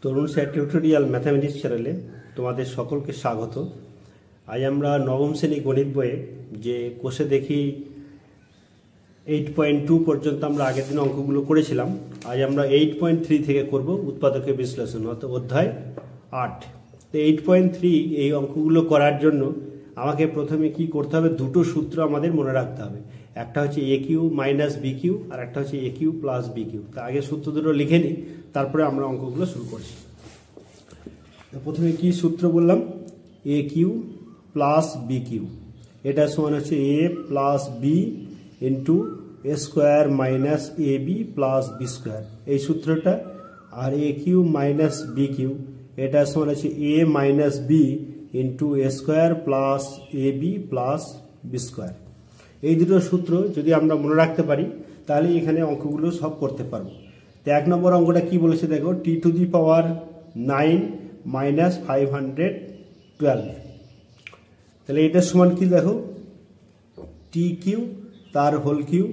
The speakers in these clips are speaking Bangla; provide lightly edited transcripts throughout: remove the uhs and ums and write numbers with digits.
তরুণ স্যার টিউটোরিয়াল ম্যাথামেটিক্স চ্যানেলে তোমাদের সকলকে স্বাগত। আজ আমরা নবম শ্রেণী গণিত বইয়ে যে কোষে দেখি 8.2 পর্যন্ত আমরা আগের দিন অঙ্কগুলো করেছিলাম। আজ আমরা 8.3 থেকে করব উৎপাদকের বিশ্লেষণ, অর্থাৎ অধ্যায় 8। তো 8.3 এই অঙ্কগুলো করার জন্য আমাকে প্রথমে কি করতে হবে, দুটো সূত্র আমাদের মনে রাখতে হবে। একটা হচ্ছে এ কিউ মাইনাস বি কিউ আর একটা হচ্ছে এ কিউ প্লাস বি কিউ। তা আগে সূত্র দুটো লিখে নিই, তারপরে আমরা অঙ্কগুলো শুরু করছি। প্রথমে কি সূত্র বললাম, এ কিউ প্লাস বি কিউ, এটা সমান হচ্ছে এ প্লাস বি ইন্টু এ স্কোয়ার মাইনাস এ বি প্লাস বি স্কোয়ার, এই সূত্রটা। আর এ কিউ মাইনাস বি কিউ, এটা সমান হচ্ছে এ মাইনাস বি ইন্টু এ স্কোয়ার প্লাস এ বি প্লাস বি স্কোয়ার। এই দুটো সূত্র যদি আমরা মনে রাখতে পারি তাহলে এখানে অঙ্কগুলো সব করতে পারবো। তো 1 নম্বর অঙ্কটা কি বলেছে দেখো, টি টু দি পাওয়ার 9 মাইনাস 512। তাহলে এটার সমান কি দেখো, টি কিউ তার হোল কিউ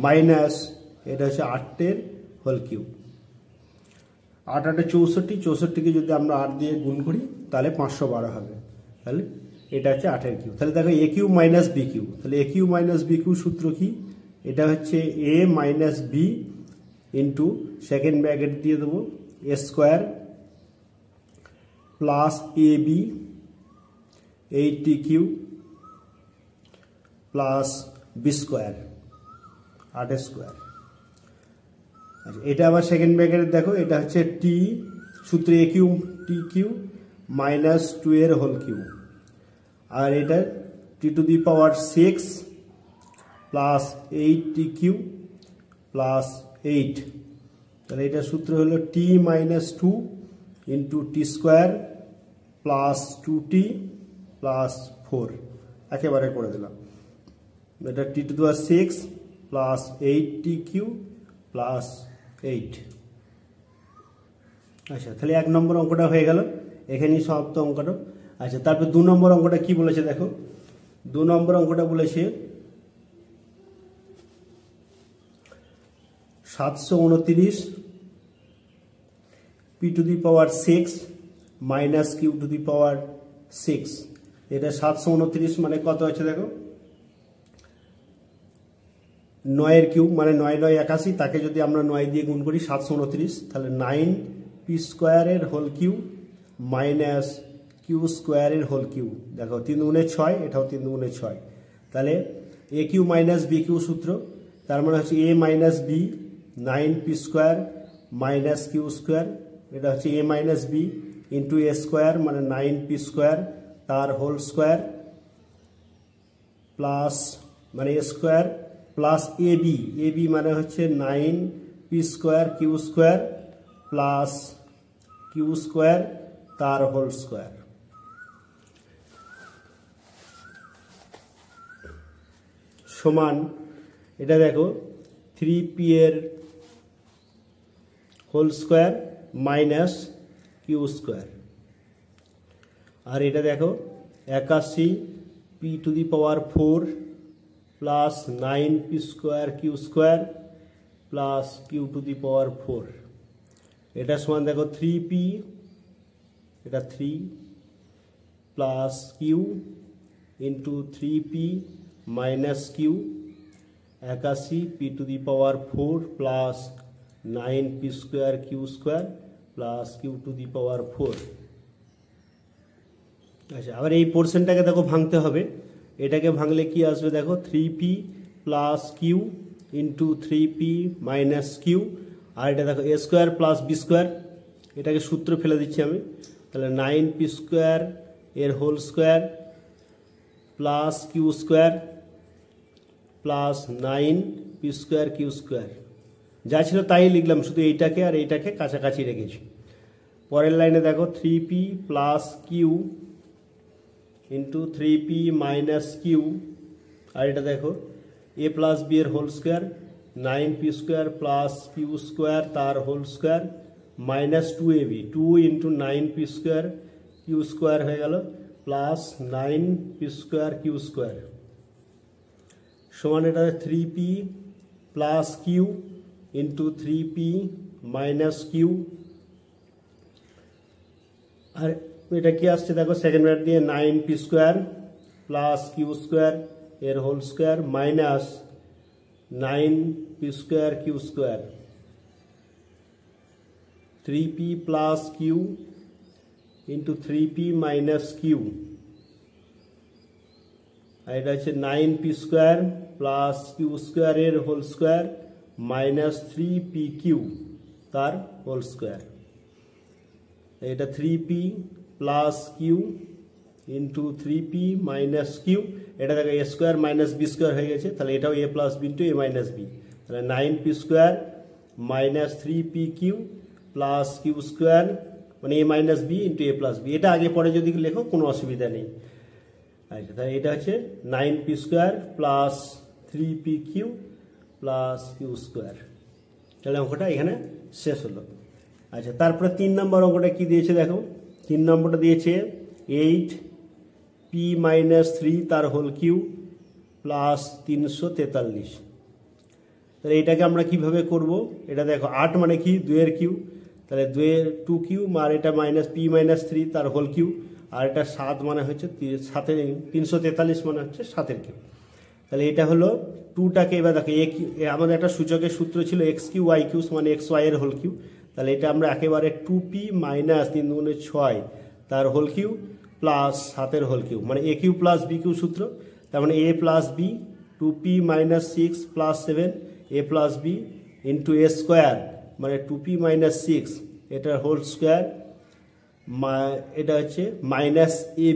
মাইনাস এটা হচ্ছে 8 হোল কিউ। 8 8 64, 64কে যদি আমরা 8 দিয়ে গুণ করি তাহলে 512 হবে। তাহলে এটা হচ্ছে 8 কিউ। তাহলে দেখো A Q minus B Q, তাহলে এ কিউ মাইনাস বি কিউ সূত্র কি, এটা হচ্ছে এ minus B into second bracket দিয়ে দেবো A square plus A B 8 Q plus B square 8 square. আচ্ছা, এটা আবার সেকেন্ড ব্র্যাকেট দেখো, এটা হচ্ছে টি সূত্র A Q T Q minus 2 এর হোল কিউ, আর এটা T to the power 6 plus 8 T Q plus 8। তাহলে এটা সূত্র হলো T minus 2 into T square plus 2t plus 4। একেবারে করে দিলাম, এটা T to the power 6 plus 8 T Q plus 8। আচ্ছা, তাহলে 1 নম্বর অঙ্কটা হয়ে গেল, এখানেই সমাপ্ত অঙ্কটা। আচ্ছা, তারপর 2 নম্বর অঙ্কটা কি বলেছে দেখো, 2 নম্বর অঙ্কটা বলেছে 729 P to the power 6 minus Q to the power 6। এটা 729 মানে কত আছে দেখো, 9 এর কিউব মানে 9 9 81, তাকে যদি আমরা 9 দিয়ে গুণ করি 729, তাহলে 9 পি স্কোয়ারের হোল কিউ মাইনাস কিউ স্কোয়ারের হোল কিউ। দেখো 3 গুণে 6, এটাও 3 গুণে 6। তাহলে এ কিউ মাইনাস বি কিউ সূত্র, তার মানে হচ্ছে এ minus B 9 P square minus Q square, এটা হচ্ছে এ মাইনাস বি ইন্টু এ স্কোয়ার মানে 9 পি স্কোয়ার তার হোল স্কোয়ার প্লাস মানে A square plus A B মানে হচ্ছে 9 P square Q square plus Q square তার হোল স্কোয়ার সমান, এটা দেখো 3p এর whole square minus Q square. আর এটা দেখো 81 P to the power 4 plus 9 P square Q square plus Q to the power 4। এটা সমান দেখো 3p, এটা 3 plus Q into 3p minus Q 81 P to the power 4 plus 9 P square Q square plus Q to the power 4। আচ্ছা, আবার এই পোর্শনটাকে দেখো ভাঙতে হবে, এটাকে ভাঙলে কি আসবে দেখো 3p plus Q into 3p minus Q, আর এটা দেখো A square plus B square, এটাকে সূত্র ফেলে দিচ্ছি আমি। তাহলে 9 পি স্কোয়ার এর whole square plus Q square plus 9 P square Q square, যা ছিল তাই লিখলাম, শুধু এইটাকে আর এইটাকে কাছাকাছি রেখেছি। পরের লাইনে দেখো 3p plus Q into 3p minus Q, আর এটা দেখো এ প্লাস বি এর whole square 9 P square plus Q square তার whole square minus 2ab 2 into 9 P square Q square হয়ে গেল plus 9 P square Q square সমান, এটা 3p plus Q into 3p minus Q আর এটা কি আসছে দেখো, সেকেন্ড ব্র্যাকেট দিয়ে 9p square plus Q square এর whole square minus 9p square Q square 3p plus Q into 3p minus Q, আর এটা হচ্ছে 9p square plus Q square এর whole square minus 3p Q তার হোল স্কোয়ার। এটা 3p plus Q into 3p minus Q, এটা দেখো A square minus B square হয়ে গেছে, তাহলে এটাও A plus B into A minus B, তাহলে 9p square minus 3p Q plus Q square মানে A minus B into A plus B. এটা আগে পরে যদি লেখো কোনো অসুবিধা নেই। আচ্ছা, তাহলে এটা হচ্ছে 9p square plus 3p Q plus Q square. তাহলে অঙ্কটা এখানে শেষ হলো। আচ্ছা, তারপরে 3 নম্বর অঙ্কটা কি দিয়েছে দেখো, 3 নম্বরটা দিয়েছে 8p মাইনাস 3 তার হোল কিউ প্লাস 343। তাহলে এটাকে আমরা কিভাবে করব, এটা দেখো 8 মানে কি 2 এর কিউ, তাহলে 2 এর 2 কিউ আর এটা মাইনাস p মাইনাস 3 তার হোল কিউ, আর এটা 7 মানে হচ্ছে 343 মানে হচ্ছে 7 এর কিউ। তাহলে এটা হলো 2টাকে এবার দেখো আমাদের একটা সূচকের সূত্র ছিল এক্স কিউ ওয়াই কিউ মানে এক্স ওয়াই এর হোল কিউ, তাহলে এটা আমরা একেবারে 2p মাইনাস 3 দুগুণে 6 তার হোল কিউ প্লাস 7 এর হোল কিউ মানে a cube plus B Q সূত্র, তার মানে a plus b 2p minus 6 plus 7 a plus B into A square মানে 2p মাইনাস 6 এটার হোল স্কোয়ার, এটা হচ্ছে মাইনাস এ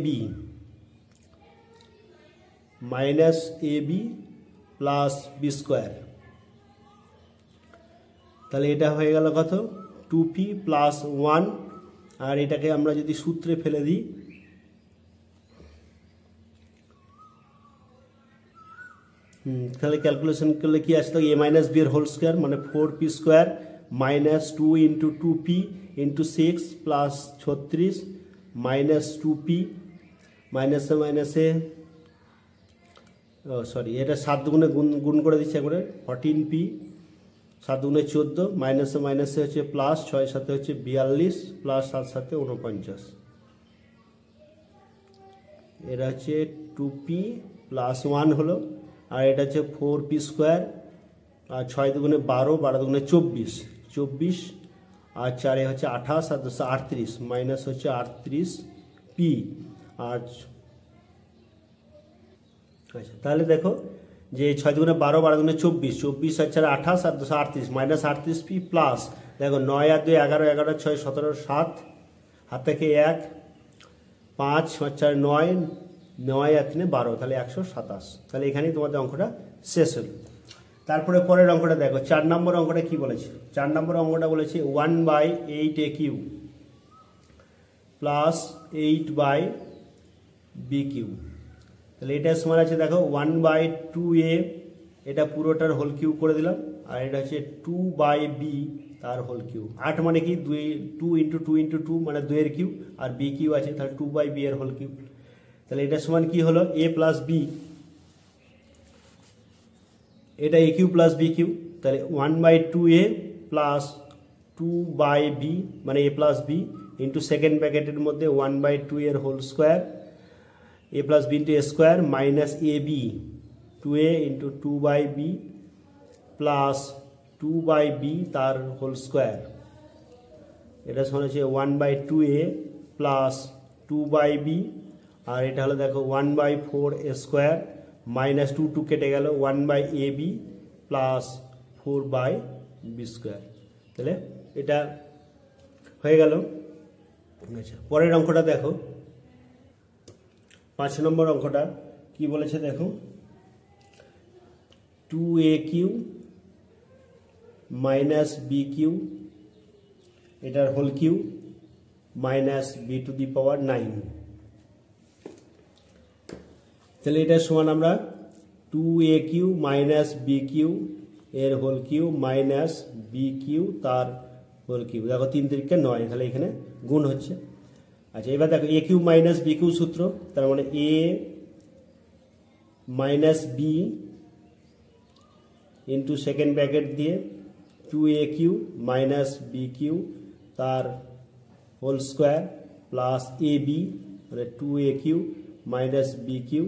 বি প্লাস বি স্কোয়ার। তাহলে এটা হয়ে গেল কত 2p প্লাস 1, আর এটাকে আমরা যদি সূত্রে ফেলে দিই তাহলে ক্যালকুলেশন করলে কি আসতো এ মাইনাস বি এর হোল স্কোয়ার মানে 4p square minus 2 into 2p into 6 plus 36 minus 2p মাইনাসে মাইনাসে সরি এটা 7 দুগুণে গুণ করে দিচ্ছে একবারে 14p 7 দুগুণে 14 মাইনাসে মাইনাসে হচ্ছে প্লাস 6 সাথে হচ্ছে 42 প্লাস 7 সাথে 49, এটা হচ্ছে 2p প্লাস 1 হলো, আর এটা হচ্ছে 4p স্কোয়ার আর 6 দুগুণে 12 12 দুগুণে 24 আর 4 হচ্ছে 28 আর 10 38 মাইনাস হচ্ছে 38p আর আচ্ছা, তাহলে দেখো যে 6 দুগুণে 12 12 দুগুণে 24 আর 4 28 আর 10 38 মাইনাস 38p প্লাস দেখো 9 আর 2 11 11 6 17 7 হাত থেকে 1 5 4 9 9 আর 3 12 তাহলে 127। তাহলে এখানেই তোমাদের অঙ্কটা শেষ হলো। তারপরে পরের অঙ্কটা দেখো 4 নম্বর অঙ্কটা কি বলেছে, 4 নম্বর অঙ্কটা বলেছে 1/8a³ প্লাস 8/b³। তাহলে এটা সমান আছে দেখো 1/2a, এটা পুরোটার হোল কিউ করে দিলাম, আর এটা হচ্ছে 2/b তার হোল কিউ। 8 মানে কি 2 ইন্টু 2 ইন্টু 2 মানে 2 এর কিউ, আর বি কিউ আছে তাহলে 2/b এর হোল কিউ। তাহলে এটা সমান কি হলো a প্লাস বি, এটা a Q plus B Q, তাহলে 1/2a প্লাস 2/b মানে a plus B into second ব্র্যাকেটের মধ্যে 1/2 এর whole square a plus B into A square minus A B 2a into 2/b plus 2/b তার হোল স্কোয়ার, এটা সমান হচ্ছে 1/2a প্লাস 2/b, আর এটা হলো দেখো 1/4 a স্কোয়ার মাইনাস 2 কেটে গেল 1/ab প্লাস 4/b স্কোয়ার। তাহলে এটা হয়ে গেল। আচ্ছা, পরের অঙ্কটা দেখো 5 নম্বর অঙ্কটা কি বলেছে দেখো 2a³ মাইনাস b³ এটার হোল কিউ মাইনাস b⁹9। তাহলে এটা সমান আমরা 2a³ মাইনাস b³ এর হোল কিউ মাইনাস b³ তার হোল কিউ, দেখো 3 3 9, তাহলে এখানে গুণ হচ্ছে। আচ্ছা, এবার দেখো a³ মাইনাস b³ সূত্র, তার মানে a minus b into second bracket দিয়ে 2a³ মাইনাস b³ তার whole square plus A B মানে 2aq minus B cube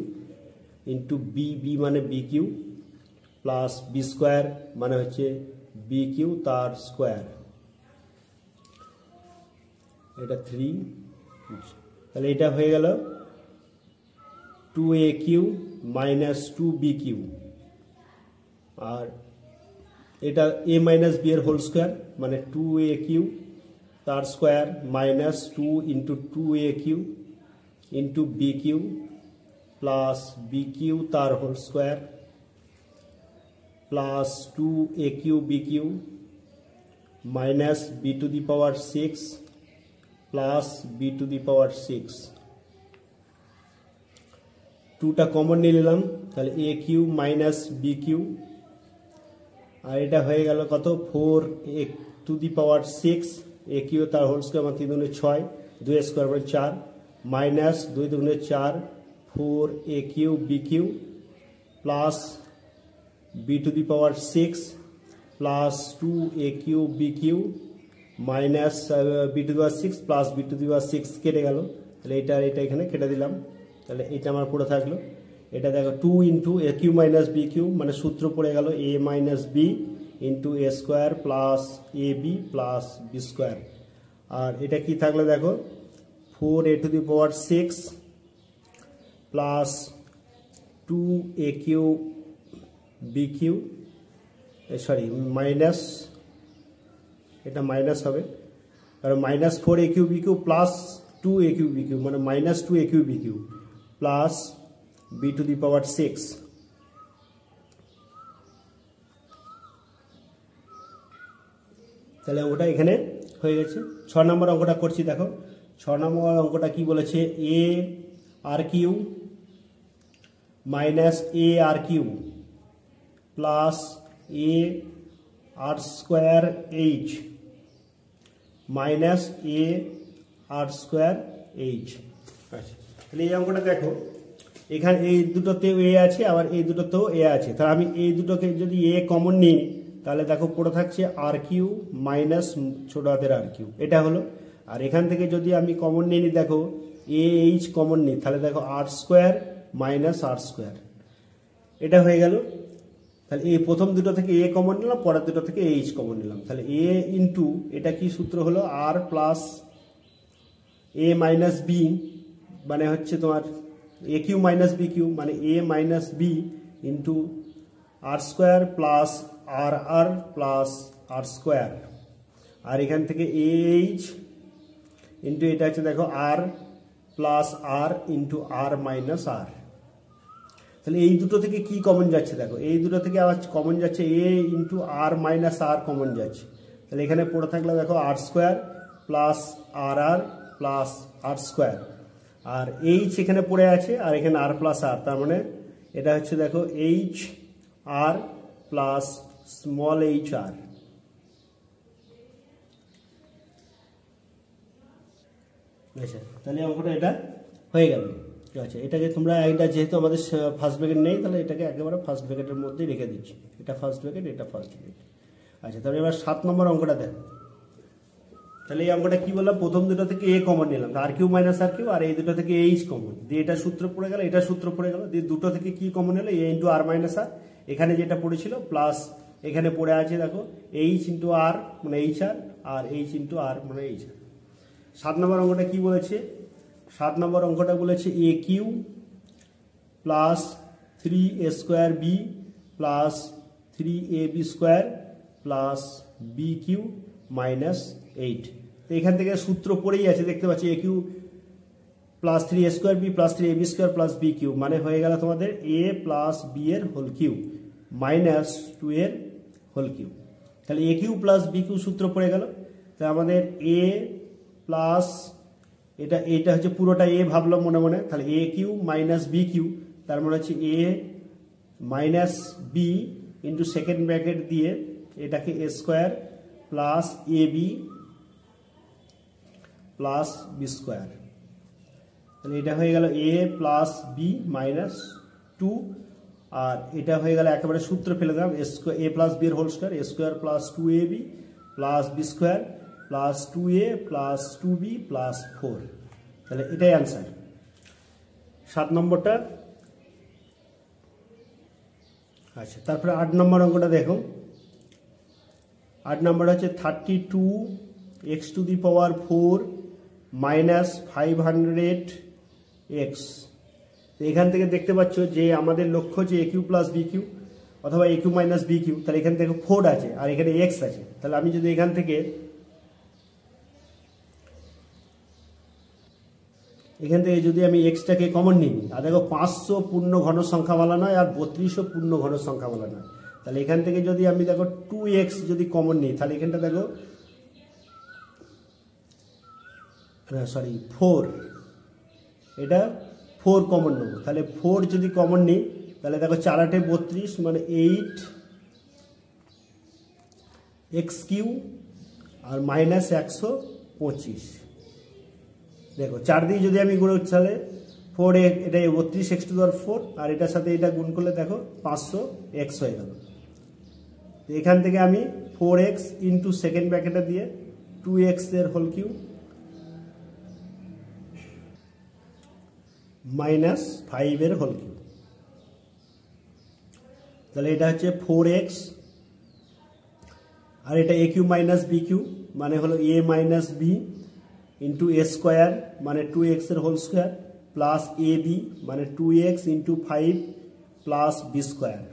into b b মানে b cube plus B square মানে হচ্ছে বি কিউ তার স্কোয়ার, এটা 3। তাহলে এটা হয়ে গেল 2aq মাইনাস 2bq, আর এটা a মাইনাস b এর হোল স্কোয়ার মানে 2aq তার square minus 2 into 2aq into bq plus bq তার whole square plus 2aq bq minus b to the power 6 plus b to the power 6। 2টা কমন নিয়ে নিলাম, তাহলে a Q minus B cube, আর এটা হয়ে গেল কত 4a to the power 6, a cube তার হোল স্কোয়ার মানে 3 দুগুণে 6, 2 স্কোয়ার মানে 4 মাইনাস 2 দুগুণে 4 4a cube b cube plus b to the power 6 plus 2a cube b cube minus b to the power 6 plus b to the power 6 কেটে গেল, তাহলে এটা এখানে কেটে দিলাম, তাহলে এটা আমার পুরো থাকলো। এটা দেখো 2 into a Q minus B cube মানে সূত্র পড়ে গেল a minus B into A square plus A b plus B square, আর এটা কি থাকলো দেখো 4a to the power 6 plus 2a cube b cube, sorry minus, এটা মাইনাস হবে কারণ minus 4a cube b cube plus 2a cube b cube মানে minus 2a cube b cube plus b to the power 6। তাহলে অঙ্কটা এখানে হয়ে গেছে। 6 নম্বর অঙ্কটা করছি, দেখো 6 নম্বর অঙ্কটা কি বলেছে, a আর কিউ মাইনাস a আর কিউ প্লাস a আর স্কোয়ার এইচ মাইনাস a আর স্কোয়ার এইচ। আচ্ছা, তাহলে এই অঙ্কটা দেখো এখানে এই দুটোতেও এ আছে আবার এই দুটোতেও এ আছে, তাহলে আমি এই দুটোকে যদি এ কমন নিই তাহলে দেখো পড়ে থাকছে আর কিউ মাইনাস ছোট হাতের আর কিউ, এটা হলো। আর এখান থেকে যদি আমি কমন নিয়ে নিই দেখো এ এইচ কমন নিই তাহলে দেখো আর স্কোয়ার মাইনাস আর স্কোয়ার, এটা হয়ে গেল। তাহলে এই প্রথম দুটো থেকে এ কমন নিলাম, পরের দুটো থেকে এইচ কমন নিলাম, তাহলে এ ইন্টু এটা কি সূত্র হলো আর প্লাস এ মাইনাস বি মানে হচ্ছে তোমার এ কিউ মাইনাস বি কিউ মানে A minus B into R square plus R R plus R square, আর এখান থেকে এ এইচ ইন্টু এটা হচ্ছে দেখো আর প্লাস আর ইন্টু আর মাইনাস আর। তাহলে এই দুটো থেকে কি কমন যাচ্ছে দেখো, এই দুটো থেকে আবার কমন যাচ্ছে এ ইন্টু আর মাইনাস আর কমন যাচ্ছে, তাহলে এখানে পড়ে থাকলে দেখো আর স্কোয়ার প্লাস আর আর প্লাস আর স্কোয়ার, আর এইচ এখানে পড়ে আছে আর এখানে আর প্লাস আর, তার মানে এটা হচ্ছে দেখো H R plus small H R. আচ্ছা, তাহলে অঙ্কটা এটা হয়ে গেল। আচ্ছা, এটাকে তোমরা এটা যেহেতু আমাদের ফার্স্ট ব্র্যাকেট নেই তাহলে এটাকে একেবারে ফার্স্ট ব্র্যাকেটের মধ্যেই রেখে দিচ্ছি, এটা ফার্স্ট ব্র্যাকেট এটা ফার্স্ট ব্র্যাকেট। আচ্ছা, তাহলে এবার 7 নম্বর অঙ্কটা দেখ। তাহলে এই অঙ্কটা কি বললাম, প্রথম দুটো থেকে এ কমন নিলাম আর কিউ মাইনাস আর কিউ, আর এই দুটো থেকে এইচ কমন দিয়ে এটা সূত্র পড়ে গেল, এটা সূত্র পড়ে গেল, দিয়ে দুটো থেকে কি কমন হলো এ ইন্টু আর মাইনাস আর, এখানে যেটা পড়েছিল প্লাস এখানে পড়ে আছে দেখো এইচ ইন্টু আর মানে এইচ আর, আর এইচ ইন্টু আর মানে এইচ আর। 7 নম্বর অঙ্কটা কি বলেছে, 7 নম্বর অঙ্কটা বলেছে a cube plus 3a square b plus 3ab square plus B cube minus 8। তো এখান থেকে সূত্র পড়েই আছে দেখতে পাচ্ছি a cube plus 3a square b plus 3ab square plus B cube মানে হয়ে গেল তোমাদের এ প্লাস বি এর হোল কিউ মাইনাস 2 এর হোল কিউ। তাহলে এ কিউ প্লাস বি কিউ সূত্র পড়ে গেল, তাহলে আমাদের এ প্লাস এটা হচ্ছে পুরোটা এ ভাবলাম মনে মনে, তাহলে এ কিউ মাইনাস বি কিউ তার মানে হচ্ছে এ minus B into second bracket দিয়ে এটাকে a square plus A b plus B square, তাহলে এটা হয়ে গেল এ প্লাস বি মাইনাস 2, আর এটা হয়ে গেল একেবারে সূত্র ফেলে দিলাম এ প্লাস বি এর whole square a square plus 2ab plus B square plus 2a plus 2b plus 4। তাহলে এটাই অ্যান্সার। 7 নম্বরটা। আচ্ছা, তারপরে 8 নম্বর অঙ্কটা দেখো। 8 নম্বর হচ্ছে 32 x⁴ মাইনাস 500 x। এখান থেকে দেখতে পাচ্ছ যে আমাদের লক্ষ্য হচ্ছে a Q plus B q অথবা a Q minus B Q. তাহলে এখানে দেখো 4 আছে আর এখানে x আছে। তাহলে আমি যদি এখান থেকে যদি আমি এক্সটাকে কমন নিই, আর দেখো 500 পূর্ণ ঘন সংখ্যাওয়ালা নয় আর 32ও পূর্ণ ঘন সংখ্যাওয়ালা নয়। তাহলে এখান থেকে যদি আমি দেখো 2x যদি কমন নিই, তাহলে এখানটা দেখো 4, এটা 4 কমন নেব। তাহলে 4 যদি কমন নিই, তাহলে দেখো 4 8 32 মানে 8x³ আর মাইনাস 125। দেখো 4 দিয়ে যদি আমি গুণ করছি তাহলে 4 এটা 32x⁴ আর এটার সাথে এটা গুণ করলে দেখো 500x হয়ে গেল। এখান থেকে আমি 4x ইন্টু সেকেন্ড ব্র্যাকেটে দিয়ে 2x এর হোল কিউব মাইনাস 5 এর হোল কিউব। তাহলে এটা হচ্ছে 4x আর এটা a Q minus b q মানে হলো a minus b into a square মানে 2x এর হোল স্কোয়ার প্লাস ab মানে 2x into 5 plus b square.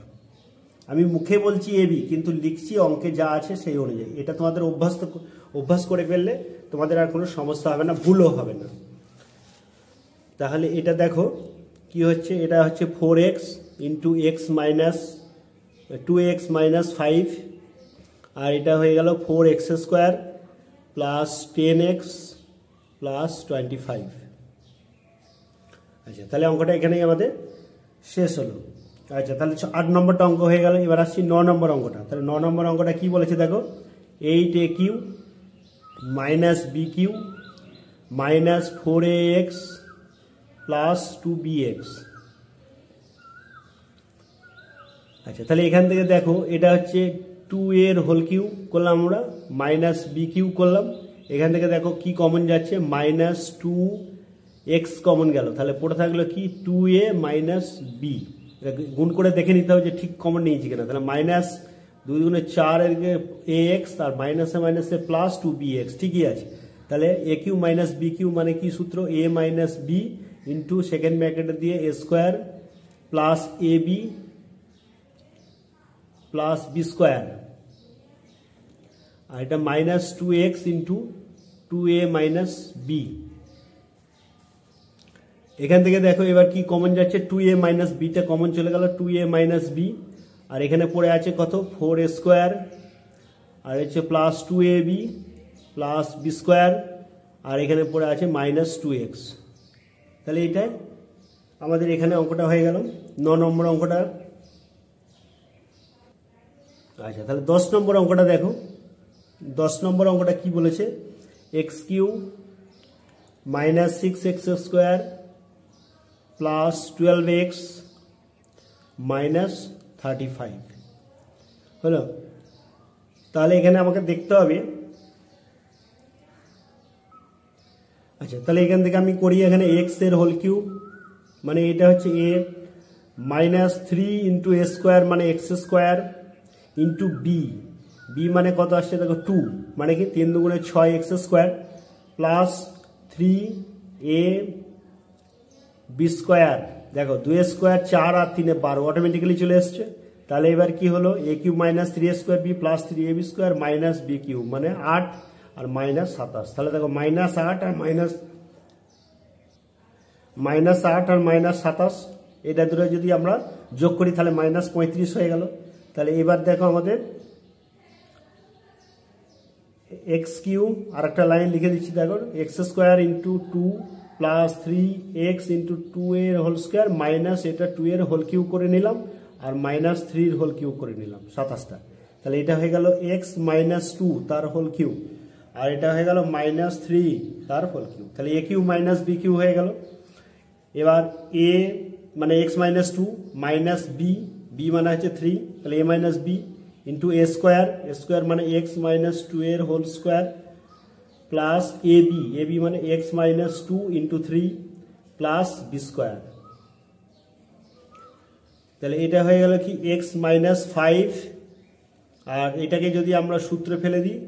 আমি মুখে বলছি ab কিন্তু লিখছি অঙ্কে যা আছে সেই অনুযায়ী। এটা তোমাদের অভ্যাস করে ফেললে তোমাদের আর কোনো সমস্যা হবে না, ভুলও হবে না। তাহলে এটা দেখো কি হচ্ছে, এটা হচ্ছে 4x into x minus 2x minus 5 আর এটা হয়ে গেল 4x square plus 10x plus 25। আচ্ছা, তাহলে অঙ্কটা এখানেই আমাদের শেষ হলো। আচ্ছা, তাহলে 8 নম্বরটা অঙ্ক হয়ে গেল। এবার আসছি 9 নম্বর অঙ্কটা। তাহলে 9 নম্বর অঙ্কটা কি বলেছে দেখো, 8a³ minus b³ minus 4ax plus 2bx। আচ্ছা, তাহলে এখান থেকে দেখো এটা হচ্ছে 2 এর হোল কিউব করলাম আমরা, মাইনাস b³ করলাম। এখান থেকে দেখো কি কমন যাচ্ছে, মাইনাস 2x কমন গেল। তাহলে পড়ে থাকলো কি 2a মাইনাস b। গুণ করে দেখে নিতে হবে যে ঠিক কমন নিয়েছি কিনা। তাহলে মাইনাস 2 দুগুণে 4 এর ax আর মাইনাসে মাইনাসে প্লাস 2bx, ঠিকই আছে। তাহলে a³ মাইনাস b³ মানে কি সূত্র, a minus b into second ব্র্যাকেটে দিয়ে a square plus ab plus b square আর এটা minus 2x into 2a minus b। এখান থেকে দেখো এবার কি কমন যাচ্ছে, 2a মাইনাস bটা কমন চলে গেল, 2a মাইনাস b আর এখানে পড়ে আছে কত 4a স্কোয়ার আর হচ্ছে plus 2ab plus b square আর এখানে পড়ে আছে মাইনাস 2x। তাহলে এইটাই আমাদের এখানে অঙ্কটা হয়ে গেল 9 নম্বর অঙ্কটা। আচ্ছা, তাহলে 10 নম্বর অঙ্কটা দেখো। 10 নম্বর অঙ্কটা কি বলেছে, x³ minus 6x square plus 12x minus 35 হলো। তাহলে এখানে আমাকে দেখতে হবে, আচ্ছা তাহলে এখান থেকে আমি করি এখানে x এর হোল কিউব মানে এটা হচ্ছে a minus 3 into a square মানে x square into b, b মানে কত আসছে দেখো 2 মানে কি 3 দুগুণে 6x square plus 3a b square. দেখো 2 স্কোয়ার 4 আর 3 12 অটোমেটিক্যালি চলে এসছে। তাহলে এবার কি হলো a³ minus 3a square b plus 3ab square minus b³ মানে 8 আর মাইনাস 27। তাহলে দেখো মাইনাস 8 আর মাইনাস 8 আর মাইনাস 27 এটা দুটো যদি আমরা যোগ করি তাহলে মাইনাস 35 হয়ে গেল। তাহলে এবার দেখো আমাদের x³ আর একটা লাইন লিখে দিচ্ছি দেখো x square into 2 plus 3x into 2 এর হোল স্কোয়ার মাইনাস এটা 2 এর হোল কিউব করে নিলাম আর মাইনাস 3 এর হোল কিউব করে নিলাম 27টা। তাহলে এটা হয়ে গেল x মাইনাস 2 তার হোল কিউব আর এটা হয়ে গেল মাইনাস 3 তার হোল কিউব। তাহলে a³ মাইনাস b³ হয়ে গেল। এবার a মানে x minus 2 minus b, b মানে হচ্ছে 3 তাহলে a minus b into a square, মানে x মাইনাস 2 এর whole square plus a b, a b মানে x minus 2 into 3 plus B square. তাহলে এটা হয়ে গেল কি এক্স মাইনাস 5, আর এটাকে যদি আমরা সূত্রে ফেলে দিই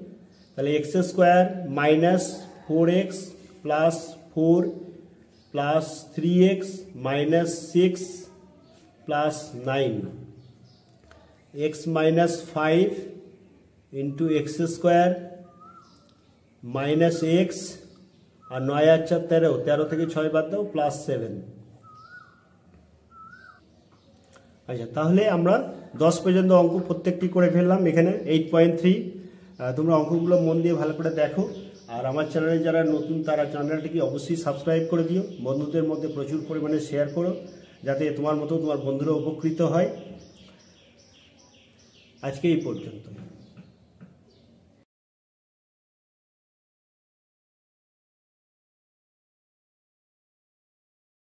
তাহলে x square minus 4x plus 4 plus 3x minus 6 plus 9, x minus 5 into x square minus x, আর 9 আর 4 13, 13 থেকে 6 বাদ দাও প্লাস 7। আচ্ছা, তাহলে আমরা 10 পর্যন্ত অঙ্ক প্রত্যেকটি করে ফেললাম এখানে 8.3। তোমরা অঙ্কগুলো মন দিয়ে ভালো করে দেখো, আর আমার চ্যানেলে যারা নতুন তারা চ্যানেলটিকে অবশ্যই সাবস্ক্রাইব করে দিও, বন্ধুদের মধ্যে প্রচুর পরিমাণে শেয়ার করো, যাতে তোমার মতো তোমার বন্ধুরা উপকৃত হয়। আজকে এই পর্যন্ত।